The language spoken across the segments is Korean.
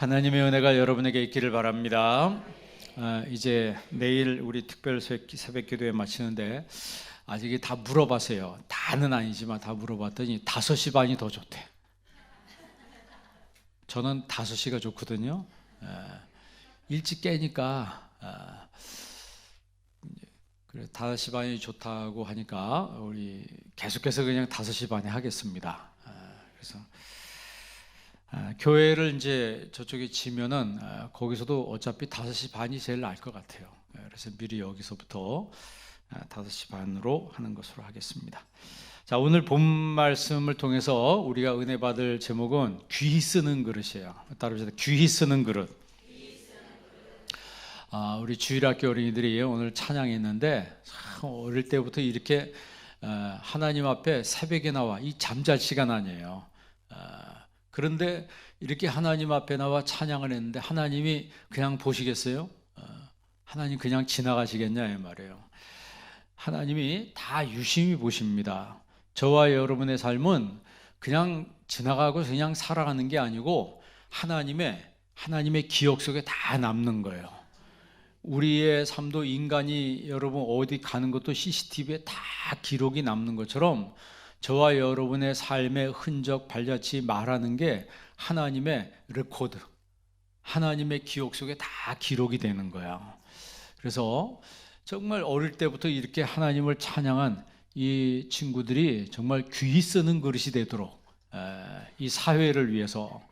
하나님의 은혜가 여러분에게 있기를 바랍니다. 이제 내일 우리 특별 새벽 기도회 마치는데 아직 다 물어봤어요. 다는 아니지만 다 물어봤더니 5시 반이 더 좋대. 저는 5시가 좋거든요. 일찍 깨니까 그래 5시 반이 좋다고 하니까 우리 계속해서 그냥 5시 반에 하겠습니다. 그래서 교회를 이제 저쪽에 지면은 거기서도 어차피 5시 반이 제일 나을 것 같아요. 그래서 미리 여기서부터 5시 반으로 하는 것으로 하겠습니다. 자, 오늘 본 말씀을 통해서 우리가 은혜 받을 제목은 귀히 쓰는 그릇이에요. 따라합시다. 귀히 쓰는 그릇. 우리 주일학교 어린이들이 오늘 찬양했는데 참 어릴 때부터 이렇게 하나님 앞에 새벽에 나와 이 잠잘 시간 아니에요. 그런데 이렇게 하나님 앞에 나와 찬양을 했는데 하나님이 그냥 보시겠어요? 하나님 그냥 지나가시겠냐 이 말이에요. 하나님이 다 유심히 보십니다. 저와 여러분의 삶은 그냥 지나가고 그냥 살아가는 게 아니고 하나님의 기억 속에 다 남는 거예요. 우리의 삶도 인간이 여러분 어디 가는 것도 CCTV에 다 기록이 남는 것처럼 저와 여러분의 삶의 흔적 발자취 말하는 게 하나님의 레코드, 하나님의 기억 속에 다 기록이 되는 거야. 그래서 정말 어릴 때부터 이렇게 하나님을 찬양한 이 친구들이 정말 귀히 쓰는 그릇이 되도록 이 사회를 위해서,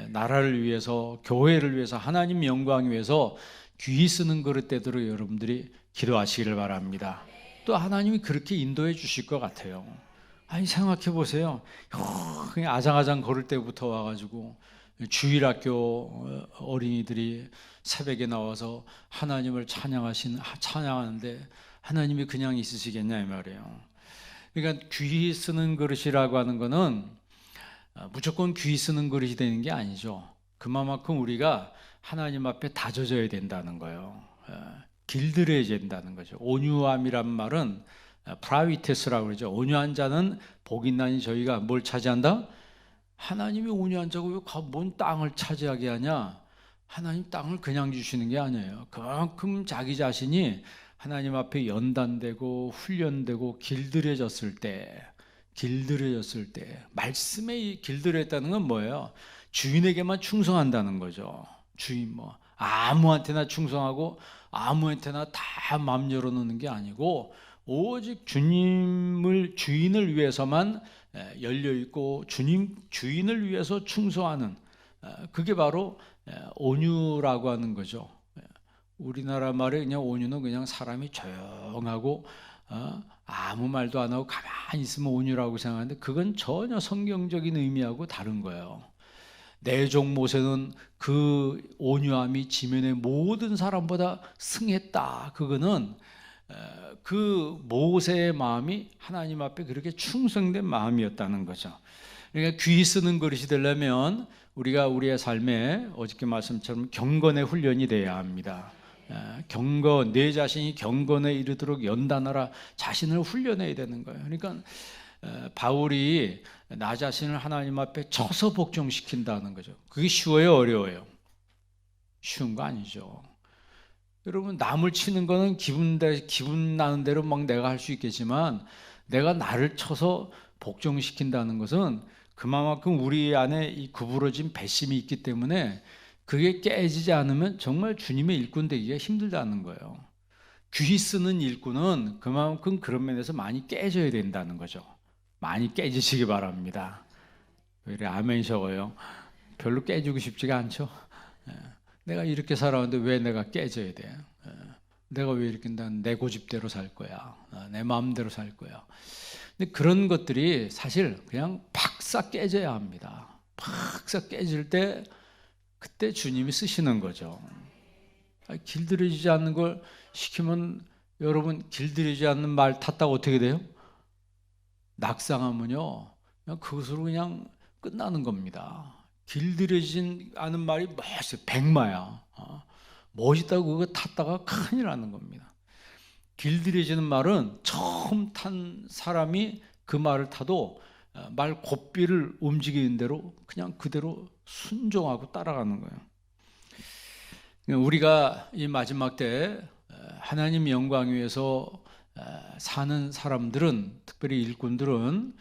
나라를 위해서, 교회를 위해서, 하나님 영광 위해서 귀히 쓰는 그릇 되도록 여러분들이 기도하시기를 바랍니다. 또 하나님이 그렇게 인도해 주실 것 같아요. 아니 생각해 보세요. 그냥 아장아장 걸을 때부터 와가지고 주일학교 어린이들이 새벽에 나와서 하나님을 찬양하는데 하나님이 그냥 있으시겠냐 이 말이에요. 그러니까 귀히 쓰는 그릇이라고 하는 거는 무조건 귀히 쓰는 그릇이 되는 게 아니죠. 그만큼 우리가 하나님 앞에 다져져야 된다는 거예요. 길들여야 된다는 거죠. 온유함이란 말은 프라비테스라고 그러죠. 온유한 자는 복이 있나니 저희가 뭘 차지한다? 하나님이 온유한 자고 왜 뭔 땅을 차지하게 하냐? 하나님 땅을 그냥 주시는 게 아니에요. 그만큼 자기 자신이 하나님 앞에 연단되고 훈련되고 길들여졌을 때 말씀에 길들여졌다는 건 뭐예요? 주인에게만 충성한다는 거죠. 주인 아무한테나 충성하고 아무한테나 다 마음 열어놓는 게 아니고 오직 주인을 위해서만 열려있고 주인을 위해서 충성하는 그게 바로 온유라고 하는 거죠. 우리나라 말에 그냥 온유는 그냥 사람이 조용하고 아무 말도 안 하고 가만히 있으면 온유라고 생각하는데 그건 전혀 성경적인 의미하고 다른 거예요. 내종 모세는 그 온유함이 지면의 모든 사람보다 승했다. 그거는 그 모세의 마음이 하나님 앞에 그렇게 충성된 마음이었다는 거죠. 그러니까 귀히 쓰는 그릇이 되려면 우리가 우리의 삶에 어저께 말씀처럼 경건의 훈련이 돼야 합니다. 내 자신이 경건에 이르도록 연단하라 자신을 훈련해야 되는 거예요. 그러니까 바울이 나 자신을 하나님 앞에 쳐서 복종시킨다는 거죠. 그게 쉬워요, 어려워요? 쉬운 거 아니죠. 여러분 남을 치는 거는 기분 나는 대로 막 내가 할 수 있겠지만 내가 나를 쳐서 복종시킨다는 것은 그만큼 우리 안에 이 구부러진 배심이 있기 때문에 그게 깨지지 않으면 정말 주님의 일꾼 되기가 힘들다는 거예요. 귀히 쓰는 일꾼은 그만큼 그런 면에서 많이 깨져야 된다는 거죠. 많이 깨지시기 바랍니다. 왜 이래 아멘 적어요? 별로 깨지고 싶지가 않죠? 내가 이렇게 살아왔는데 왜 내가 깨져야 돼? 내가 왜 이렇게 내 고집대로 살 거야? 내 마음대로 살 거야? 근데 그런 것들이 사실 그냥 팍싹 깨져야 합니다. 팍싹 깨질 때 그때 주님이 쓰시는 거죠. 길들여지지 않는 걸 시키면 여러분 길들여지지 않는 말 탔다고 어떻게 돼요? 낙상하면요 그냥 그것으로 그냥 끝나는 겁니다. 길들여지지 않은 말이 멋있어요. 백마야. 멋있다고 그거 탔다가 큰일 나는 겁니다. 길들여지는 말은 처음 탄 사람이 그 말을 타도 말 고삐를 움직이는 대로 그냥 그대로 순종하고 따라가는 거예요. 우리가 이 마지막 때 하나님 영광 위에서 사는 사람들은, 특별히 일꾼들은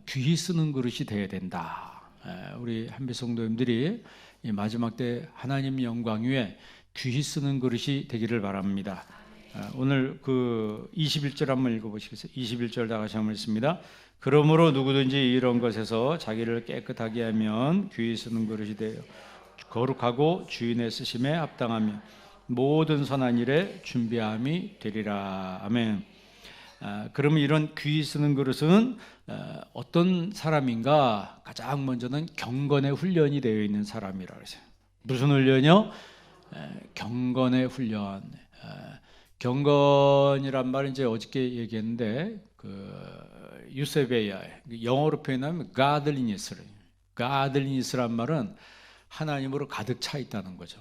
귀히 쓰는 그릇이 되어야 된다. 우리 한빛 성도님들이 이 마지막 때 하나님 영광 위에 귀히 쓰는 그릇이 되기를 바랍니다. 오늘 그 21절 한번 읽어보시겠어요? 21절 다 같이 한번 읽습니다. 그러므로 누구든지 이런 것에서 자기를 깨끗하게 하면 귀히 쓰는 그릇이 되어 거룩하고 주인의 쓰심에 합당하며 모든 선한 일에 준비함이 되리라. 아멘. 그러면 이런 귀히 쓰는 그릇은 어떤 사람인가? 가장 먼저는 경건의 훈련이 되어 있는 사람이라고 했어요. 무슨 훈련이요? 경건의 훈련. 경건이란 말은 이제 어저께 얘기했는데 유세베야, 영어로 표현하면 godliness란 말은 하나님으로 가득 차 있다는 거죠.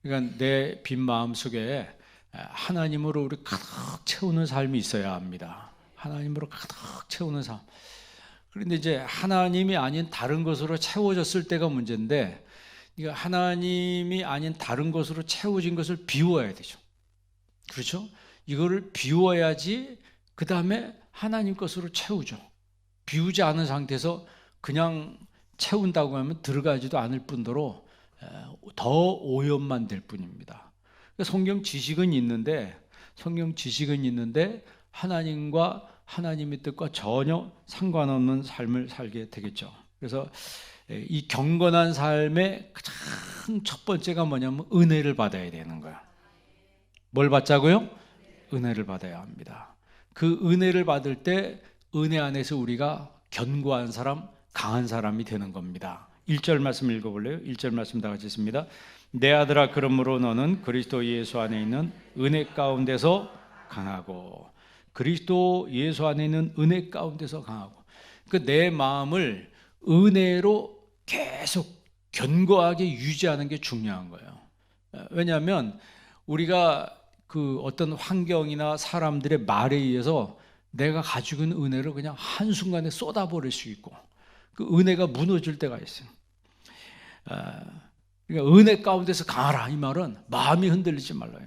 그러니까 내 빈 마음 속에 하나님으로 우리 가득 채우는 삶이 있어야 합니다. 하나님으로 가득 채우는 삶. 그런데 이제 하나님이 아닌 다른 것으로 채워졌을 때가 문제인데, 그러니까 하나님이 아닌 다른 것으로 채워진 것을 비워야 되죠. 그렇죠? 이거를 비워야지 그 다음에 하나님 것으로 채우죠. 비우지 않은 상태에서 그냥 채운다고 하면 들어가지도 않을 뿐더러 더 오염만 될 뿐입니다. 성경 지식은 있는데 하나님과 하나님의 뜻과 전혀 상관없는 삶을 살게 되겠죠. 그래서 이 경건한 삶의 가장 첫 번째가 뭐냐면 은혜를 받아야 되는 거예요. 뭘 받자고요? 은혜를 받아야 합니다. 그 은혜를 받을 때 은혜 안에서 우리가 견고한 사람, 강한 사람이 되는 겁니다. 1절 말씀 읽어볼래요? 1절 말씀 다 같이 읽습니다. 내 아들아, 그러므로 너는 그리스도 예수 안에 있는 은혜 가운데서 강하고, 그리스도 예수 안에 있는 은혜 가운데서 강하고, 그 내 마음을 은혜로 계속 견고하게 유지하는 게 중요한 거예요. 왜냐하면 우리가 그 어떤 환경이나 사람들의 말에 의해서 내가 가지고 있는 은혜를 그냥 한순간에 쏟아버릴 수 있고, 그 은혜가 무너질 때가 있어요. 그러니까 은혜 가운데서 강하라, 이 말은 마음이 흔들리지 말라요.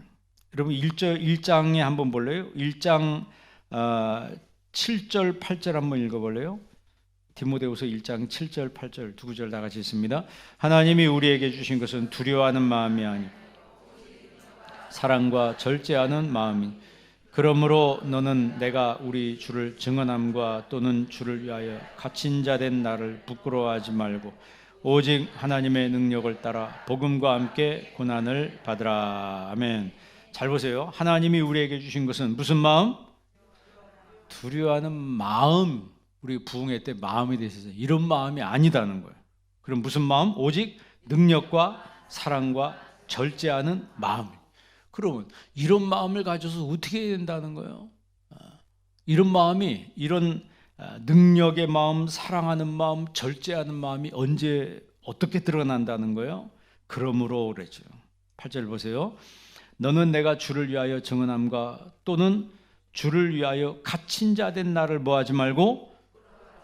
여러분 1장에 한번 볼래요? 1장 7절 8절 한번 읽어볼래요? 디모데후서 1장 7절 8절 두 구절 다 같이 읽습니다. 하나님이 우리에게 주신 것은 두려워하는 마음이 아니 사랑과 절제하는 마음이. 그러므로 너는 내가 우리 주를 증언함과 또는 주를 위하여 갇힌 자 된 나를 부끄러워하지 말고 오직 하나님의 능력을 따라 복음과 함께 고난을 받으라. 아멘. 잘 보세요. 하나님이 우리에게 주신 것은 무슨 마음? 두려워하는 마음. 우리 부흥회 때 마음이 되셔서 이런 마음이 아니다는 거예요. 그럼 무슨 마음? 오직 능력과 사랑과 절제하는 마음. 그러면 이런 마음을 가져서 어떻게 해야 된다는 거예요? 이런 마음이, 이런 능력의 마음, 사랑하는 마음, 절제하는 마음이 언제 어떻게 드러난다는 거예요? 그러므로 그랬죠. 8절 보세요. 너는 내가 주를 위하여 증언함과 또는 주를 위하여 갇힌 자 된 나를 뭐하지 말고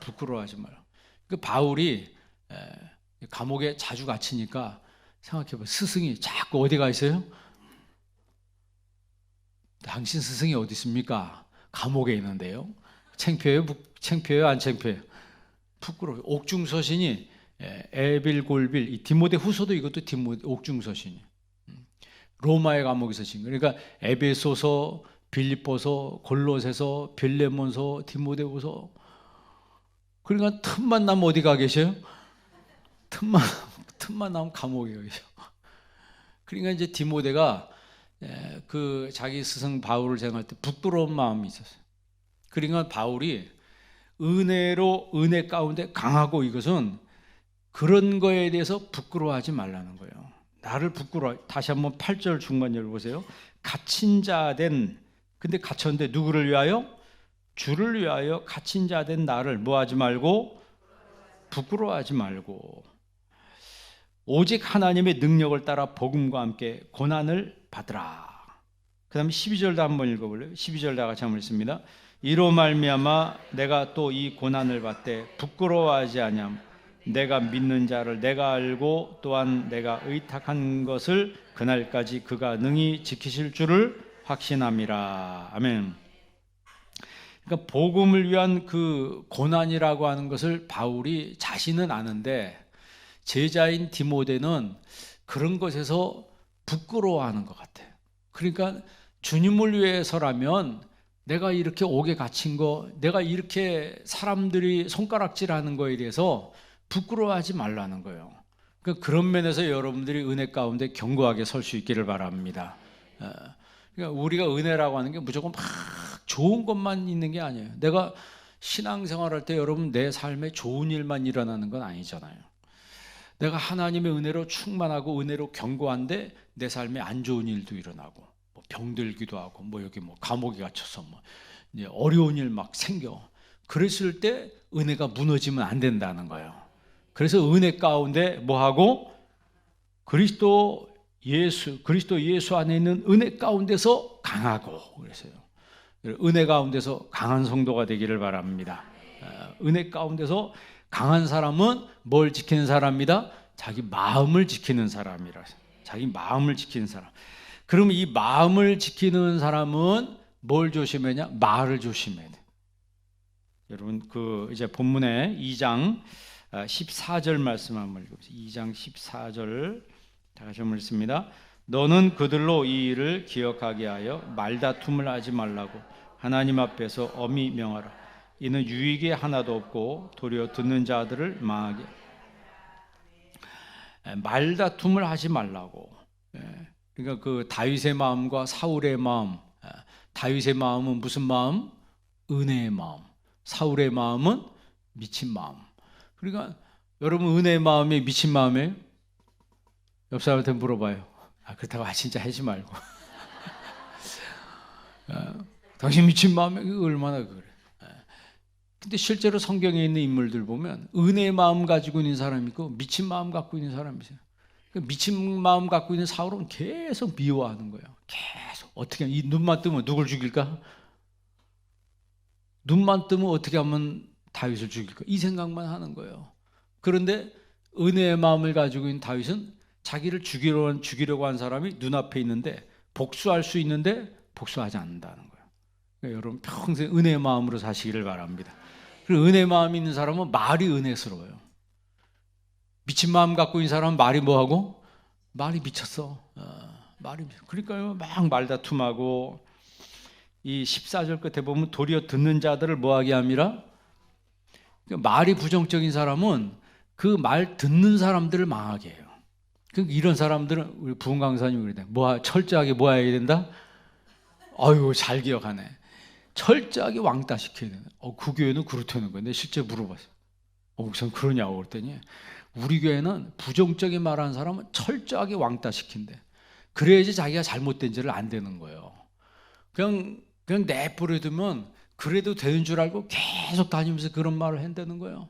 부끄러워하지 말고. 그 바울이 감옥에 자주 갇히니까 생각해봐. 스승이 자꾸 어디 가 있어요? 당신 스승이 어디 있습니까? 감옥에 있는데요. 창피해요? 창피해요? 안 창피해요? 부끄러워요. 옥중서신이 에빌골빌, 이 디모데 후서도 이것도 옥중서신이. 로마의 감옥에서 신 거예요. 그러니까 에베소서, 빌립보서, 골로새서, 빌레몬서, 디모데후서. 그러니까 틈만 나면 어디 가 계셔요? 틈만 나면 감옥에 계셔. 그러니까 이제 디모데가 그 자기 스승 바울을 생각할 때 부끄러운 마음이 있었어요. 그러니까 바울이 은혜로, 은혜 가운데 강하고, 이것은 그런 거에 대해서 부끄러워하지 말라는 거예요. 나를 부끄러워. 다시 한번 8절 중간절 보세요. 갇힌 자 된, 근데 갇혔는데 누구를 위하여? 주를 위하여 갇힌 자 된 나를 뭐하지 말고? 부끄러워하지 말고 오직 하나님의 능력을 따라 복음과 함께 고난을 받으라. 그 다음에 12절도 한번 읽어볼래요? 12절 다 같이 한번 읽습니다. 이로 말미암아 내가 또 이 고난을 받되 부끄러워하지 아니함. 내가 믿는 자를 내가 알고 또한 내가 의탁한 것을 그날까지 그가 능히 지키실 줄을 확신함이라. 아멘. 그러니까 복음을 위한 그 고난이라고 하는 것을 바울이 자신은 아는데 제자인 디모데는 그런 것에서 부끄러워하는 것 같아요. 그러니까 주님을 위해서라면 내가 이렇게 옥에 갇힌 거, 내가 이렇게 사람들이 손가락질하는 거에 대해서 부끄러워하지 말라는 거예요. 그러니까 그런 면에서 여러분들이 은혜 가운데 견고하게 설 수 있기를 바랍니다. 그러니까 우리가 은혜라고 하는 게 무조건 막 좋은 것만 있는 게 아니에요. 내가 신앙생활할 때 여러분 내 삶에 좋은 일만 일어나는 건 아니잖아요. 내가 하나님의 은혜로 충만하고 은혜로 견고한데 내 삶에 안 좋은 일도 일어나고 뭐 병들기도 하고 뭐 여기 뭐 감옥에 갇혀서 뭐 이제 어려운 일 막 생겨. 그랬을 때 은혜가 무너지면 안 된다는 거예요. 그래서 은혜 가운데 뭐 하고 그리스도 예수 안에 있는 은혜 가운데서 강하고 그래서요. 은혜 가운데서 강한 성도가 되기를 바랍니다. 은혜 가운데서 강한 사람은 뭘 지키는 사람이다? 자기 마음을 지키는 사람이라. 자기 마음을 지키는 사람. 그럼 이 마음을 지키는 사람은 뭘 조심하냐? 말을 조심해야 돼. 여러분 그 이제 본문에 2장 14절 말씀 한번 읽어보세요. 2장 14절 다 같이 한번 읽습니다. 너는 그들로 이 일을 기억하게 하여 말다툼을 하지 말라고 하나님 앞에서 엄히 명하라. 이는 유익이 하나도 없고 도리어 듣는 자들을 망하게. 말다툼을 하지 말라고. 그러니까 그 다윗의 마음과 사울의 마음. 다윗의 마음은 무슨 마음? 은혜의 마음. 사울의 마음은 미친 마음. 그러니까 여러분 은혜의 마음이 미친 마음이에요? 옆 사람한테 물어봐요. 그렇다고 진짜 하지 말고. 당신 미친 마음이 얼마나 그래. 근데 실제로 성경에 있는 인물들 보면 은혜의 마음 가지고 있는 사람이 있고 미친 마음 갖고 있는 사람이 있어요. 미친 마음 갖고 있는 사울은 계속 미워하는 거예요. 계속 어떻게 이 눈만 뜨면 누굴 죽일까? 눈만 뜨면 어떻게 하면 다윗을 죽일까? 이 생각만 하는 거예요. 그런데 은혜의 마음을 가지고 있는 다윗은 자기를 죽이려고 한 사람이 눈앞에 있는데 복수할 수 있는데 복수하지 않는다는 거예요. 그러니까 여러분 평생 은혜의 마음으로 사시기를 바랍니다. 그리고 은혜의 마음이 있는 사람은 말이 은혜스러워요. 미친 마음 갖고 있는 사람은 말이 뭐하고? 말이 미쳤어. 그러니까요 막 말다툼하고 이 14절 끝에 보면 도리어 듣는 자들을 뭐하게 함이라? 말이 부정적인 사람은 그 말 듣는 사람들을 망하게 해요. 이런 사람들은 우리 부흥 강사님이 그러대. 철저하게 뭐 해야 된다? 아유 잘 기억하네. 철저하게 왕따시켜야 되는. 그 교회는 그렇다는 거예요. 내가 실제 물어봤어요. 우선 그러냐고 그랬더니 우리 교회는 부정적인 말하는 사람은 철저하게 왕따시킨대. 그래야지 자기가 잘못된지를 안 되는 거예요. 그냥 내버려두면 그래도 되는 줄 알고 계속 다니면서 그런 말을 한다는 거예요.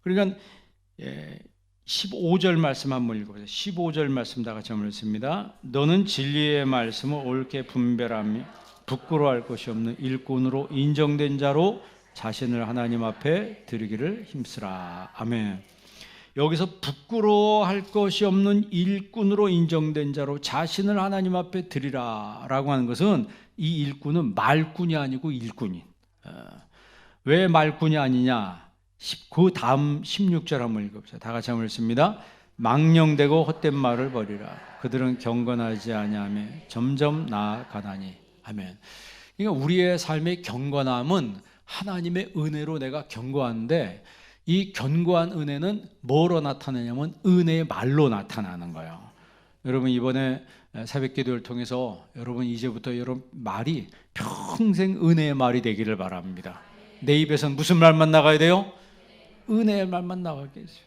그러니까 15절 말씀 한번 읽어보세요. 15절 말씀 다 같이 한번 읽습니다. 너는 진리의 말씀을 옳게 분별하며 부끄러워할 것이 없는 일꾼으로 인정된 자로 자신을 하나님 앞에 드리기를 힘쓰라. 아멘. 여기서 부끄러워할 것이 없는 일꾼으로 인정된 자로 자신을 하나님 앞에 드리라 라고 하는 것은 이 일꾼은 말꾼이 아니고 일꾼인. 왜 말꾼이 아니냐? 그 다음 16절 한번 읽어보세요. 다 같이 한번 읽습니다. 망령되고 헛된 말을 버리라. 그들은 경건하지 아니하며 점점 나아가나니. 아멘. 그러니까 우리의 삶의 경건함은 하나님의 은혜로 내가 견고한데 이 견고한 은혜는 뭐로 나타나냐면 은혜의 말로 나타나는 거예요. 여러분 이번에 새벽기도를 통해서 여러분 이제부터 여러분 말이 평생 은혜의 말이 되기를 바랍니다. 내 입에서는 무슨 말만 나가야 돼요? 은혜의 말만 나가게 해주세요.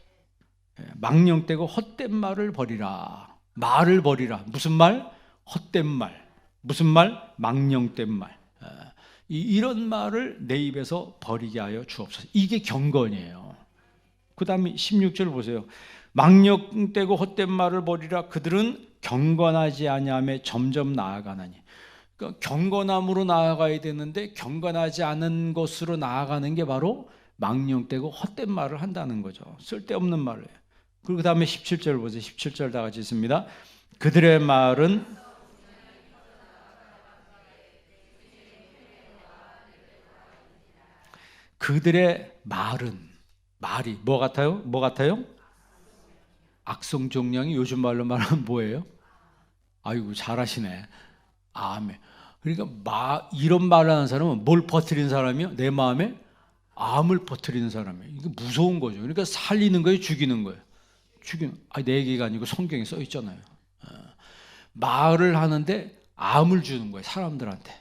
망령되고 헛된 말을 버리라. 말을 버리라. 무슨 말? 헛된 말. 무슨 말? 망령된 말. 이런 말을 내 입에서 버리게 하여 주옵소서. 이게 경건이에요. 그 다음에 16절 보세요. 망령되고 헛된 말을 버리라. 그들은 경건하지 아니하며 점점 나아가나니. 그러니까 경건함으로 나아가야 되는데 경건하지 않은 것으로 나아가는 게 바로 망령되고 헛된 말을 한다는 거죠. 쓸데없는 말을 해요. 그리고 그 다음에 17절 보세요. 17절 다 같이 있습니다. 그들의 말은 말이 뭐 같아요? 뭐 같아요? 악성종량이 요즘 말로 말하면 뭐예요? 아이고 잘하시네. 아멘. 그러니까 이런 말을 하는 사람은 뭘 퍼뜨리는 사람이요? 내 마음에 암을 퍼뜨리는 사람이에요. 이게 무서운 거죠. 그러니까 살리는 거예요, 죽이는 거예요? 내 얘기가 아니고 성경에 써 있잖아요. 말을 하는데 암을 주는 거예요, 사람들한테.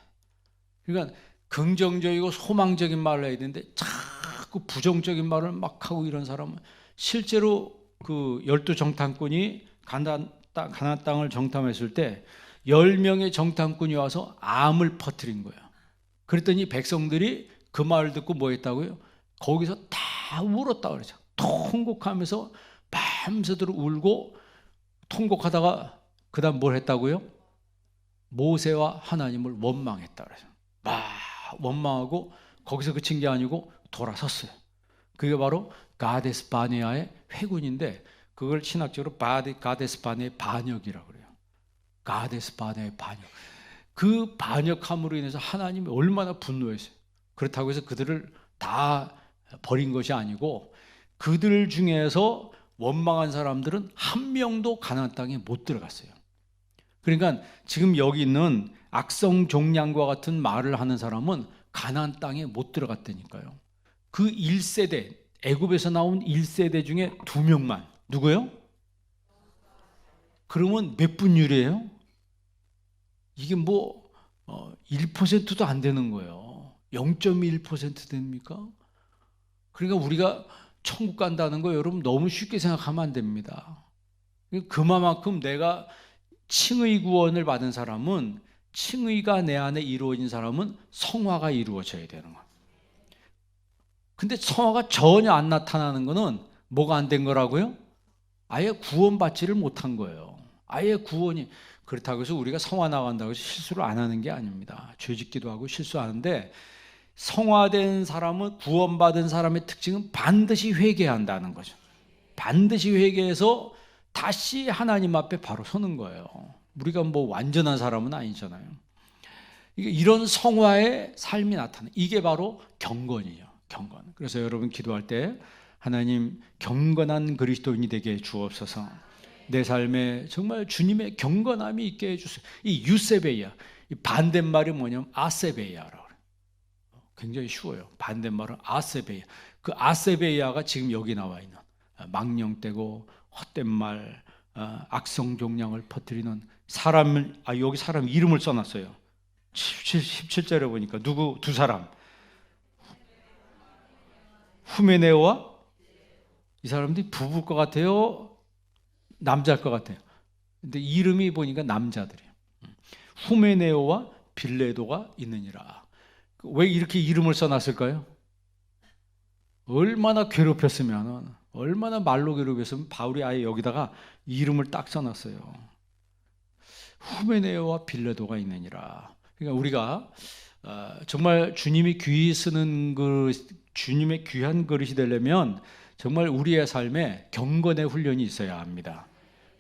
그러니까 긍정적이고 소망적인 말을 해야 되는데 자꾸 부정적인 말을 막 하고 이런 사람은 실제로 그 12정탐꾼이 가나안 땅을 정탐했을 때 10명의 정탐꾼이 와서 암을 퍼뜨린 거예요. 그랬더니 백성들이 그 말을 듣고 뭐 했다고요? 거기서 다 울었다 그러죠. 통곡하면서 밤새도록 울고 통곡하다가 그 다음 뭘 했다고요? 모세와 하나님을 원망했다 그래서 막 원망하고 거기서 그친 게 아니고 돌아섰어요. 그게 바로 가데스 바네아의 회군인데 그걸 신학적으로 가데스 바네아의 반역이라고 그래요. 가데스 바네아의 반역. 그 반역함으로 인해서 하나님이 얼마나 분노했어요. 그렇다고 해서 그들을 다 버린 것이 아니고 그들 중에서 원망한 사람들은 한 명도 가나안 땅에 못 들어갔어요. 그러니까 지금 여기 있는 악성종량과 같은 말을 하는 사람은 가나안 땅에 못 들어갔다니까요. 그 1세대, 애굽에서 나온 1세대 중에 2명만. 누구요? 그러면 몇 분율이에요? 이게 뭐 1%도 안 되는 거예요. 0.1% 됩니까? 그러니까 우리가 천국 간다는 거 여러분 너무 쉽게 생각하면 안 됩니다. 그만큼 내가 칭의 구원을 받은 사람은 칭의가 내 안에 이루어진 사람은 성화가 이루어져야 되는 거예요. 근데 성화가 전혀 안 나타나는 거는 뭐가 안 된 거라고요? 아예 구원받지를 못한 거예요. 아예 구원이. 그렇다고 해서 우리가 성화 나간다고 해서 실수를 안 하는 게 아닙니다. 죄짓기도 하고 실수하는데 성화된 사람은 구원받은 사람의 특징은 반드시 회개한다는 거죠. 반드시 회개해서 다시 하나님 앞에 바로 서는 거예요. 우리가 뭐 완전한 사람은 아니잖아요. 이런 성화의 삶이 나타나는 이게 바로 경건이에요. 경건. 그래서 여러분 기도할 때 하나님 경건한 그리스도인이 되게 주옵소서. 내 삶에 정말 주님의 경건함이 있게 해주세요. 이 유세베이야. 이 반대말이 뭐냐면 아세베이야라고 그래요. 굉장히 쉬워요. 반대말은 아세베이야. 그 아세베이야가 지금 여기 나와 있는 망령되고 헛된 말, 악성종량을 퍼뜨리는 사람을 여기 사람 이름을 써놨어요. 17절에 보니까 두 사람 후메네오와 이 사람들이 부부일 것 같아요? 남자일 것 같아요? 근데 이름이 보니까 남자들이에요. 후메네오와 빌레도가 있느니라. 왜 이렇게 이름을 써놨을까요? 얼마나 괴롭혔으면 얼마나 말로 괴롭혔으면 바울이 아예 여기다가 이름을 딱 써놨어요. 후메네오와 빌레도가 있느니라. 그러니까 우리가 정말 주님이 귀히 쓰는 주님의 귀한 그릇이 되려면 정말 우리의 삶에 경건의 훈련이 있어야 합니다.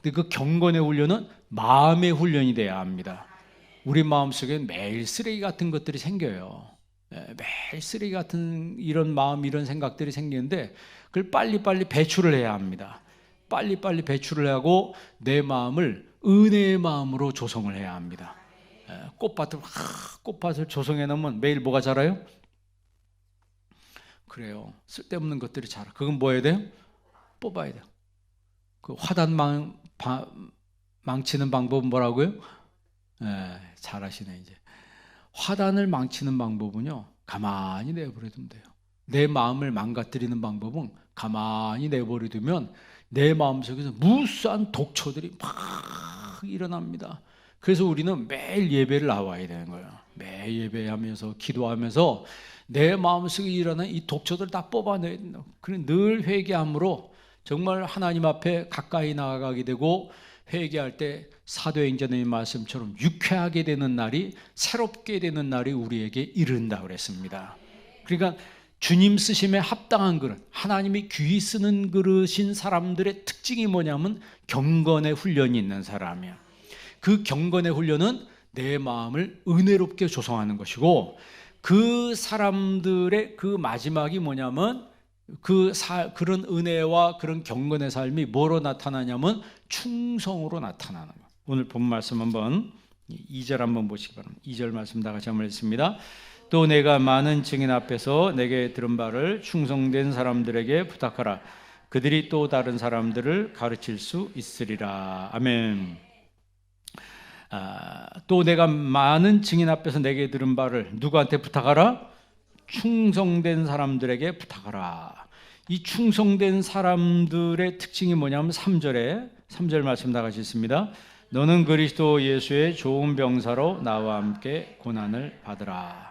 근데 그 경건의 훈련은 마음의 훈련이 돼야 합니다. 우리 마음속에 매일 쓰레기 같은 것들이 생겨요. 매일 쓰레기 같은 이런 마음, 이런 생각들이 생기는데 그걸 빨리빨리 배출을 해야 합니다. 빨리빨리 배출을 하고 내 마음을 은혜의 마음으로 조성을 해야 합니다. 꽃밭을 조성해 놓으면 매일 뭐가 자라요? 그래요. 쓸데없는 것들이 자라. 그건 뭐 해야 돼요? 뽑아야 돼요. 그 화단 망치는 방법은 뭐라고요? 잘하시네 이제. 화단을 망치는 방법은요, 가만히 내버려두면 돼요. 내 마음을 망가뜨리는 방법은 가만히 내버려두면 내 마음속에서 무수한 독초들이 막 일어납니다. 그래서 우리는 매일 예배를 나와야 되는 거예요. 매일 예배하면서 기도하면서 내 마음속에 일어난 이 독초들을 다 뽑아내야 된다. 그래 늘 회개함으로 정말 하나님 앞에 가까이 나아가게 되고 회개할 때 사도행전의 말씀처럼 유쾌하게 되는 날이, 새롭게 되는 날이 우리에게 이른다 그랬습니다. 그러니까 주님 쓰심에 합당한 그릇, 하나님이 귀히 쓰는 그릇인 사람들의 특징이 뭐냐면 경건의 훈련이 있는 사람이야. 그 경건의 훈련은 내 마음을 은혜롭게 조성하는 것이고, 그 사람들의 그 마지막이 뭐냐면 그런 은혜와 그런 경건의 삶이 뭐로 나타나냐면 충성으로 나타나는 거예요. 오늘 본 말씀 한번 2절 한번 보시기 바랍니다. 2절 말씀 다 같이 한번 읽습니다. 또 내가 많은 증인 앞에서 내게 들은 바를 충성된 사람들에게 부탁하라. 그들이 또 다른 사람들을 가르칠 수 있으리라. 아멘. 또 내가 많은 증인 앞에서 내게 들은 바를 누구한테 부탁하라? 충성된 사람들에게 부탁하라. 이 충성된 사람들의 특징이 뭐냐면 3절 말씀 다 같이 있습니다. 너는 그리스도 예수의 좋은 병사로 나와 함께 고난을 받으라.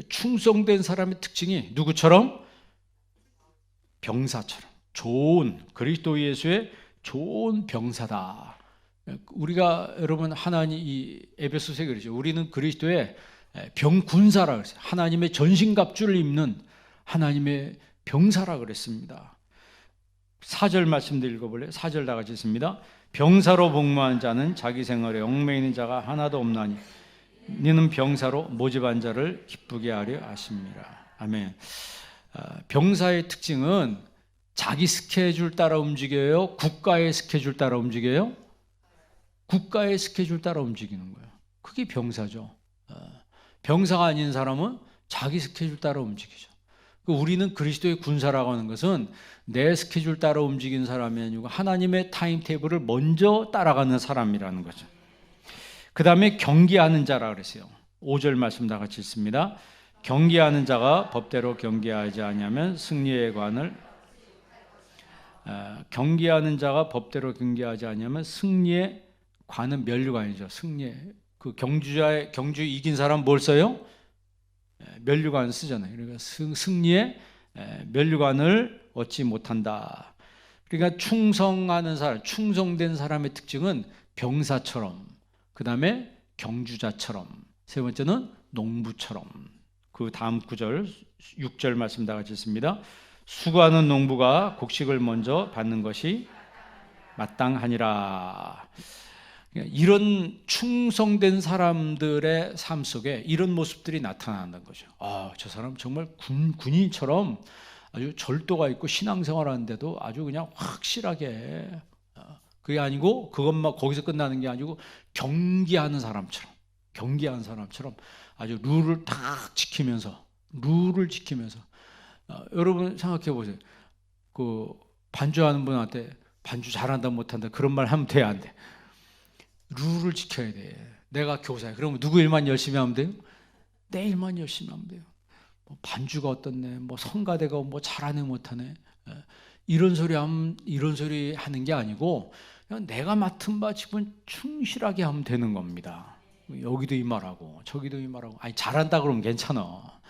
충성된 사람의 특징이 누구처럼? 병사처럼, 좋은 그리스도 예수의 좋은 병사다. 우리가 여러분 하나님 이 에베소서에 그러죠. 우리는 그리스도의 병군사라 그랬어요. 하나님의 전신갑주를 입는 하나님의 병사라 그랬습니다. 4절 말씀도 읽어볼래요? 4절 다 같이 있습니다. 병사로 복무한 자는 자기 생활에 얽매이는 자가 하나도 없나니 너는 병사로 모집한 자를 기쁘게 하려 하십니다. 아멘. 병사의 특징은 자기 스케줄 따라 움직여요? 국가의 스케줄 따라 움직여요? 국가의 스케줄 따라 움직이는 거예요. 그게 병사죠. 병사가 아닌 사람은 자기 스케줄 따라 움직이죠. 우리는 그리스도의 군사라고 하는 것은 내 스케줄 따라 움직이는 사람이 아니고 하나님의 타임테이블을 먼저 따라가는 사람이라는 거죠. 그 다음에 경계하는 자라 그랬어요. 5절 말씀 다 같이 있습니다. 경계하는 자가 법대로 경계하지 아니하면 승리의 관을 경계하는 자가 법대로 경계하지 아니하면 승리의 관은 면류관이죠. 승리의 그 경주 이긴 사람 뭘 써요? 면류관 쓰잖아요. 그러니까 승리의 면류관을 얻지 못한다. 그러니까 충성하는 사람, 충성된 사람의 특징은 병사처럼, 그 다음에 경주자처럼, 세 번째는 농부처럼. 그 다음 6절 말씀 다 같이 있습니다. 수고하는 농부가 곡식을 먼저 받는 것이 마땅하니라. 이런 충성된 사람들의 삶 속에 이런 모습들이 나타난다는 거죠. 저 사람 정말 군인처럼 아주 절도가 있고 신앙생활 하는데도 아주 그냥 확실하게, 그게 아니고 그것만 거기서 끝나는 게 아니고 경계하는 사람처럼 아주 룰을 딱 지키면서 여러분 생각해 보세요. 그 반주하는 분한테 반주 잘한다 못한다 그런 말 하면 돼, 안 돼? 룰을 지켜야 돼. 내가 교사야. 그러면 누구 일만 열심히 하면 돼요? 내 일만 열심히 하면 돼요. 뭐 반주가 어떻네, 뭐 성가대가 뭐 잘하네 못하네, 이런 소리 하는 게 아니고 그냥 내가 맡은 바 집은 충실하게 하면 되는 겁니다. 여기도 이 말하고 저기도 이 말하고. 아니 잘한다 그러면 괜찮아.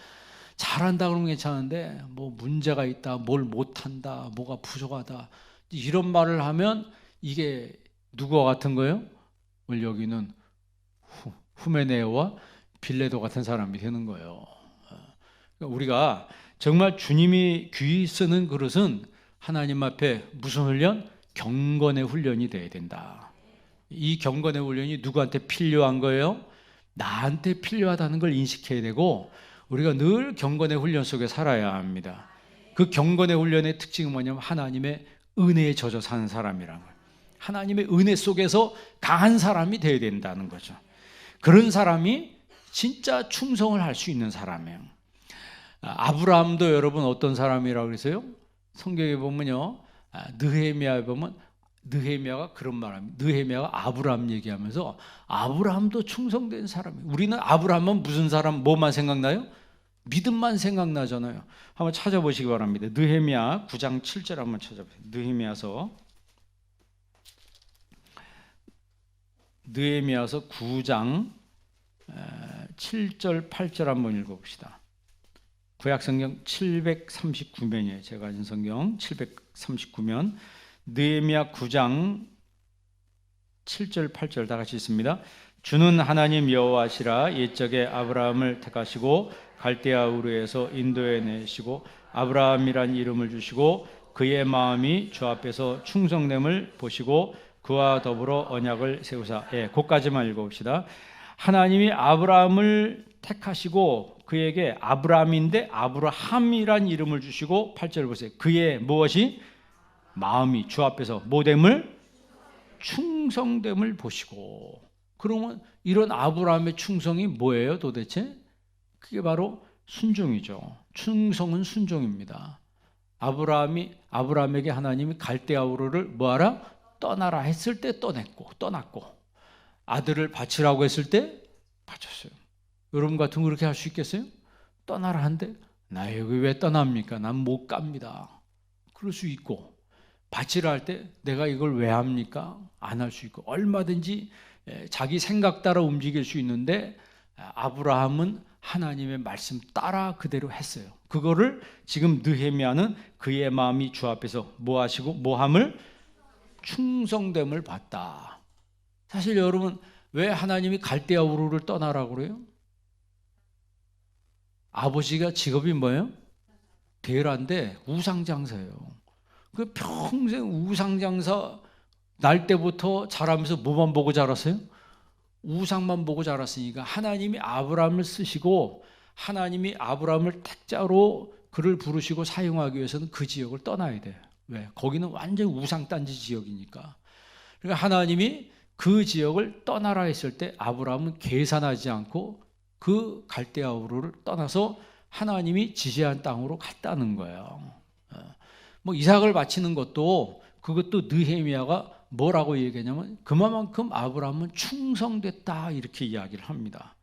잘한다 그러면 괜찮은데 뭐 문제가 있다, 뭘 못한다, 뭐가 부족하다 이런 말을 하면 이게 누구와 같은 거예요? 여기는 후메네오와 빌레도 같은 사람이 되는 거예요. 그러니까 우리가 정말 주님이 귀히 쓰는 그릇은 하나님 앞에 무슨 훈련? 경건의 훈련이 돼야 된다. 이 경건의 훈련이 누구한테 필요한 거예요? 나한테 필요하다는 걸 인식해야 되고, 우리가 늘 경건의 훈련 속에 살아야 합니다. 그 경건의 훈련의 특징은 뭐냐면 하나님의 은혜에 젖어 사는 사람이라는 거예요. 하나님의 은혜 속에서 강한 사람이 되어야 된다는 거죠. 그런 사람이 진짜 충성을 할 수 있는 사람이에요. 아브라함도 여러분 어떤 사람이라고 그랬어요? 성경에 보면요, 느헤미야에 보면 느헤미야가 그런 말합니다. 느헤미야가 아브라함 얘기하면서 아브라함도 충성된 사람이에요. 우리는 아브라함은 무슨 사람, 뭐만 생각나요? 믿음만 생각나잖아요. 한번 찾아보시기 바랍니다. 느헤미야 9장 7절 한번 찾아보세요. 느헤미야서 9장 7절 8절 한번 읽어봅시다. 구약성경 739면이에요. 제가 가진 성경 739면 느헤미야 9장 7절 8절 다 같이 있습니다. 주는 하나님 여호와시라. 옛적에 아브라함을 택하시고 갈대아 우르에서 인도해 내시고 아브라함이란 이름을 주시고 그의 마음이 주 앞에서 충성됨을 보시고 그와 더불어 언약을 세우사. 거기까지만 읽어봅시다. 하나님이 아브라함을 택하시고 그에게 아브라함인데 아브라함이란 이름을 주시고 8절 보세요. 그의 무엇이? 마음이 주 앞에서 뭐됨을? 충성됨을 보시고. 그러면 이런 아브라함의 충성이 뭐예요 도대체? 그게 바로 순종이죠. 충성은 순종입니다. 아브라함에게 하나님이 갈대아 우르를 뭐하라? 떠나라 했을 때 떠났고 아들을 바치라고 했을 때 바쳤어요. 여러분 같으면 그렇게 할 수 있겠어요? 떠나라 한데 나 여기 왜 떠납니까? 난 못 갑니다. 그럴 수 있고, 바치라 할 때 내가 이걸 왜 합니까? 안 할 수 있고, 얼마든지 자기 생각 따라 움직일 수 있는데 아브라함은 하나님의 말씀 따라 그대로 했어요. 그거를 지금 느헤미야는 그의 마음이 주 앞에서 뭐하시고 뭐함을? 충성됨을 봤다. 사실 여러분 왜 하나님이 갈대아 우르를 떠나라고 그래요? 아버지가 직업이 뭐예요? 대라인데 우상장사예요. 그 평생 우상장사 날 때부터 자라면서 뭐만 보고 자랐어요? 우상만 보고 자랐으니까 하나님이 아브라함을 쓰시고 하나님이 아브라함을 택자로 그를 부르시고 사용하기 위해서는 그 지역을 떠나야 돼요. 왜? 거기는 완전 우상단지 지역이니까. 그러니까 하나님이 그 지역을 떠나라 했을 때 아브라함은 계산하지 않고 그 갈대아 우르를 떠나서 하나님이 지시한 땅으로 갔다는 거예요. 뭐 이삭을 바치는 것도 그것도 느헤미야가 뭐라고 얘기하냐면 그만큼 아브라함은 충성됐다 이렇게 이야기를 합니다.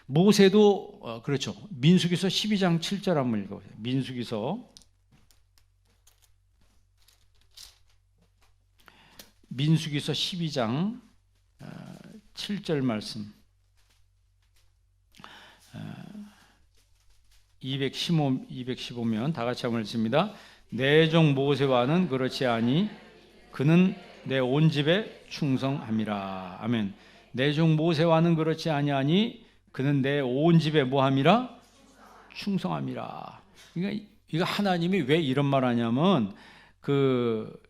모세도 그렇죠. 민수기서 12장 7절 한번 읽어보세요. 민수기서 12장 7절 말씀. 215면 다 같이 한번 읽습니다. 내 종 모세와는 그렇지 아니 그는 내 온 집에 충성함이라. 아멘. 내 종 모세와는 그렇지 아니하니 그는 내 온 집에 뭐함이라? 충성함이라. 그러니까 이거 하나님이 왜 이런 말 하냐면 그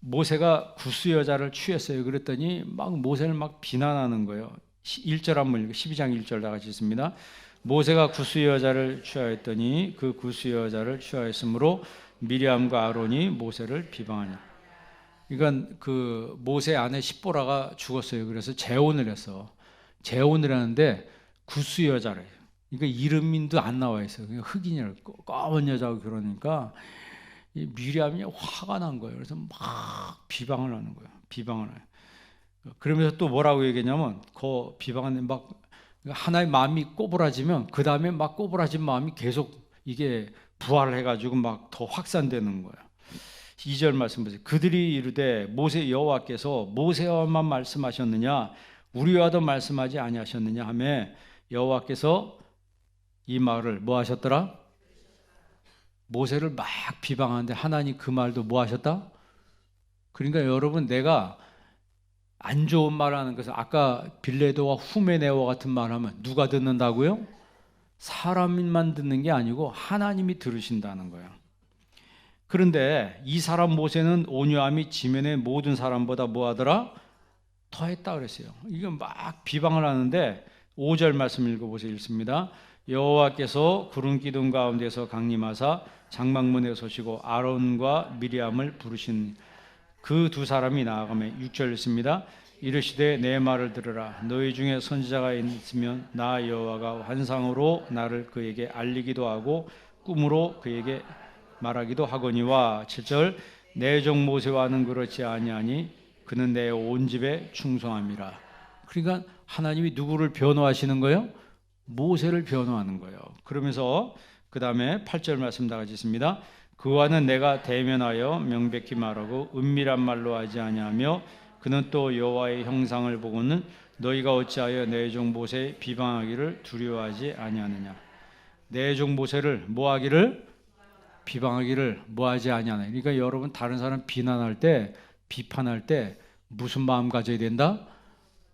모세가 구스 여자를 취했어요. 그랬더니 막 모세를 막 비난하는 거예요. 1절 한번 읽어. 12장 1절 다 같이 읽습니다. 모세가 구스 여자를 취하였더니 그 구스 여자를 취하였으므로 미리암과 아론이 모세를 비방하냐. 이건 그 모세 아내 십보라가 죽었어요. 그래서 재혼을 해서 재혼을 하는데 구스 여자래. 그러니까 이름도 안 나와 있어요. 그냥 흑인이라고 검은 여자하고 결혼하니까 이 미리암이 화가 난 거예요. 그래서 막 비방을 하는 거예요. 비방을 해요. 그러면서 또 뭐라고 얘기했냐면 그 비방하는 막 하나의 마음이 꼬부라지면 그 다음에 막 꼬부라진 마음이 계속 이게 부활을 해가지고 막 더 확산되는 거예요. 2절 말씀 보세요. 그들이 이르되 모세 여호와께서 모세와만 말씀하셨느냐 우리와도 말씀하지 아니하셨느냐 하며 여호와께서 이 말을 뭐 하셨더라? 모세를 막 비방하는데 하나님 그 말도 뭐 하셨다? 그러니까 여러분 내가 안 좋은 말하는 것은 아까 빌레도와 후메네와 같은 말하면 누가 듣는다고요? 사람만 듣는 게 아니고 하나님이 들으신다는 거예요. 그런데 이 사람 모세는 온유함이 지면의 모든 사람보다 뭐하더라? 더했다 그랬어요. 이거 막 비방을 하는데 5절 말씀 읽어보세요. 읽습니다. 여호와께서 구름 기둥 가운데서 강림하사 장막문에 서시고 아론과 미리암을 부르신 그 두 사람이 나아가며 6절 읽습니다. 이르시되 내 말을 들으라. 너희 중에 선지자가 있으면 나 여호와가 환상으로 나를 그에게 알리기도 하고 꿈으로 그에게 말하기도 하거니와. 7절 내 종 모세와는 그렇지 아니하니 그는 내 온 집에 충성함이라. 그러니까 하나님이 누구를 변호하시는 거예요? 모세를 변호하는 거예요. 그러면서 그 다음에 8절 말씀 다 같이 있습니다. 그와는 내가 대면하여 명백히 말하고 은밀한 말로 하지 아니하며 그는 또 여호와의 형상을 보고는 너희가 어찌하여 내 종 모세 비방하기를 두려워하지 아니하느냐. 내 종 모세를 뭐하기를? 비방하기를 뭐하지 아니하느냐. 그러니까 여러분 다른 사람 비난할 때 비판할 때 무슨 마음 가져야 된다?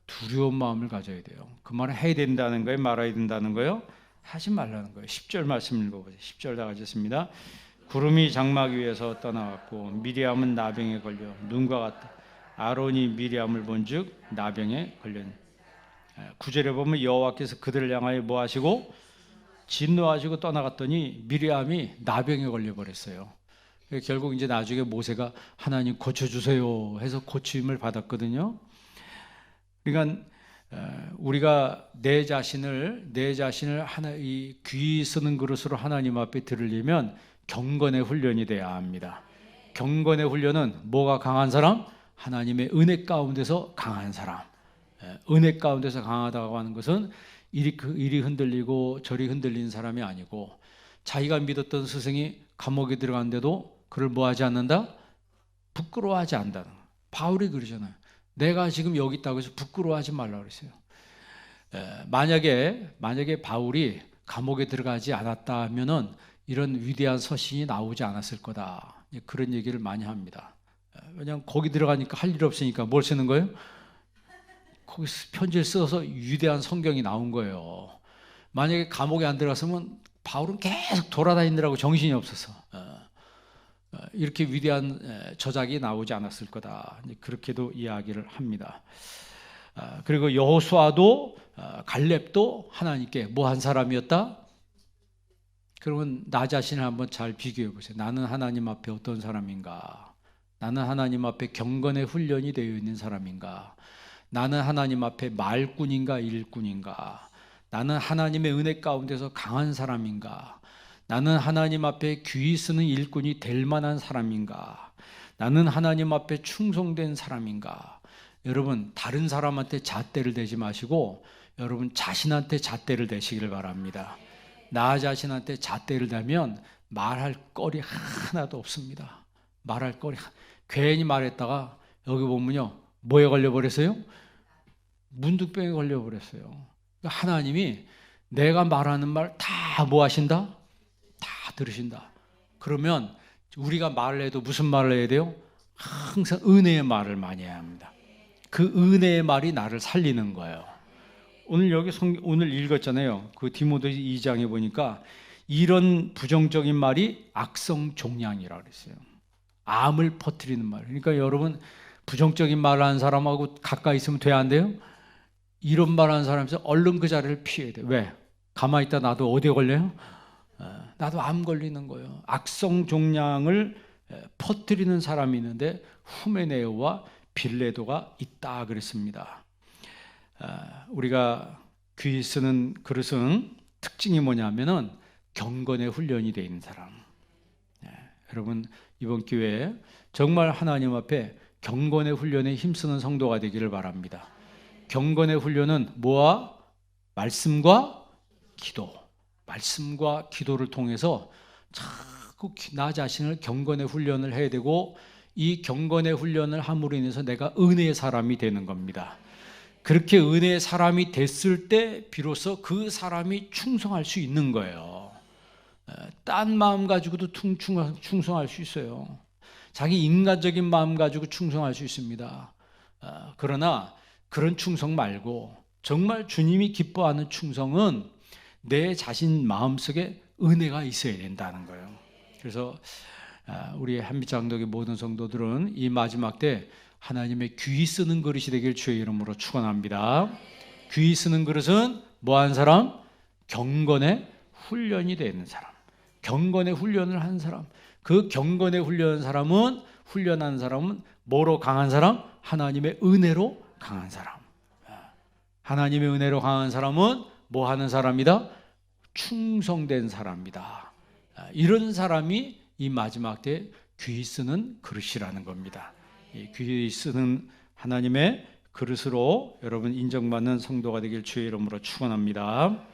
두려운 마음을 가져야 돼요. 그 말은 해야 된다는 거예요? 말아야 된다는 거예요? 하지 말라는 거예요. 10절 말씀 읽어보세요. 10절 다 같이습니다. 구름이 장막 위에서 떠나왔고 미리암은 나병에 걸려 눈과 같다. 아론이 미리암을 본즉 나병에 걸렸니. 9절에 보면 여호와께서 그들을 향하여 뭐 하시고 진노하시고 떠나갔더니 미리암이 나병에 걸려버렸어요. 결국 이제 나중에 모세가 하나님 고쳐주세요 해서 고침을 받았거든요. 그러니까 우리가 내 자신을 이 귀 쓰는 그릇으로 하나님 앞에 들으려면 경건의 훈련이 돼야 합니다. 경건의 훈련은 뭐가 강한 사람? 하나님의 은혜 가운데서 강한 사람. 은혜 가운데서 강하다고 하는 것은 이리 흔들리고 저리 흔들리는 사람이 아니고 자기가 믿었던 스승이 감옥에 들어갔는데도 그를 뭐하지 않는다? 부끄러워하지 않는다. 바울이 그러잖아요. 내가 지금 여기 있다고 해서 부끄러워하지 말라고 그랬어요. 만약에 바울이 감옥에 들어가지 않았다면은 이런 위대한 서신이 나오지 않았을 거다. 그런 얘기를 많이 합니다. 왜냐하면 거기 들어가니까 할 일 없으니까 뭘 쓰는 거예요? 거기서 편지를 써서 위대한 성경이 나온 거예요. 만약에 감옥에 안 들어갔으면 바울은 계속 돌아다니느라고 정신이 없어서 이렇게 위대한 저작이 나오지 않았을 거다. 그렇게도 이야기를 합니다. 그리고 여호수아도 갈렙도 하나님께 뭐 한 사람이었다? 그러면 나 자신을 한번 잘 비교해 보세요. 나는 하나님 앞에 어떤 사람인가? 나는 하나님 앞에 경건의 훈련이 되어 있는 사람인가? 나는 하나님 앞에 말꾼인가 일꾼인가? 나는 하나님의 은혜 가운데서 강한 사람인가? 나는 하나님 앞에 귀 쓰는 일꾼이 될 만한 사람인가? 나는 하나님 앞에 충성된 사람인가? 여러분, 다른 사람한테 잣대를 대지 마시고 여러분 자신한테 잣대를 대시기를 바랍니다. 나 자신한테 잣대를 대면 말할 거리 하나도 없습니다. 말할 거리 괜히 말했다가 여기 보면요, 뭐에 걸려버렸어요? 문득병에 걸려버렸어요. 하나님이 내가 말하는 말 다 뭐 하신다? 다 들으신다. 그러면 우리가 말을 해도 무슨 말을 해야 돼요? 항상 은혜의 말을 많이 해야 합니다. 그 은혜의 말이 나를 살리는 거예요. 오늘 읽었잖아요. 그 디모데 2장에 보니까 이런 부정적인 말이 악성 종양이라고 그랬어요. 암을 퍼뜨리는 말. 그러니까 여러분 부정적인 말을 하는 사람하고 가까이 있으면 돼야 안 돼요? 이런 말 하는 사람에서 얼른 그 자리를 피해야 돼. 왜? 가만히 있다 나도 어디에 걸려요? 나도 암 걸리는 거예요. 악성 종양을 퍼뜨리는 사람이 있는데 후메네오와 빌레도가 있다 그랬습니다. 우리가 귀 쓰는 그릇은 특징이 뭐냐면은 경건의 훈련이 되어 있는 사람. 여러분 이번 기회에 정말 하나님 앞에 경건의 훈련에 힘쓰는 성도가 되기를 바랍니다. 경건의 훈련은 뭐와? 말씀과 기도. 말씀과 기도를 통해서 자꾸 나 자신을 경건의 훈련을 해야 되고 이 경건의 훈련을 함으로 인해서 내가 은혜의 사람이 되는 겁니다. 그렇게 은혜의 사람이 됐을 때 비로소 그 사람이 충성할 수 있는 거예요. 딴 마음 가지고도 충성할 수 있어요. 자기 인간적인 마음 가지고 충성할 수 있습니다. 그러나 그런 충성 말고 정말 주님이 기뻐하는 충성은 내 자신 마음속에 은혜가 있어야 된다는 거예요. 그래서 우리 한빛장독의 모든 성도들은 이 마지막 때 하나님의 귀 쓰는 그릇이 되길 주의 이름으로 축원합니다. 귀 쓰는 그릇은 뭐한 사람? 경건의 훈련이 되는 사람. 경건의 훈련을 한 사람. 그 경건의 훈련한 사람은 뭐로 강한 사람? 하나님의 은혜로 강한 사람. 하나님의 은혜로 강한 사람은 뭐 하는 사람이다? 충성된 사람이다. 이런 사람이 이 마지막 때 귀 쓰는 그릇이라는 겁니다. 귀 쓰는 하나님의 그릇으로 여러분 인정받는 성도가 되길 주의 이름으로 축원합니다.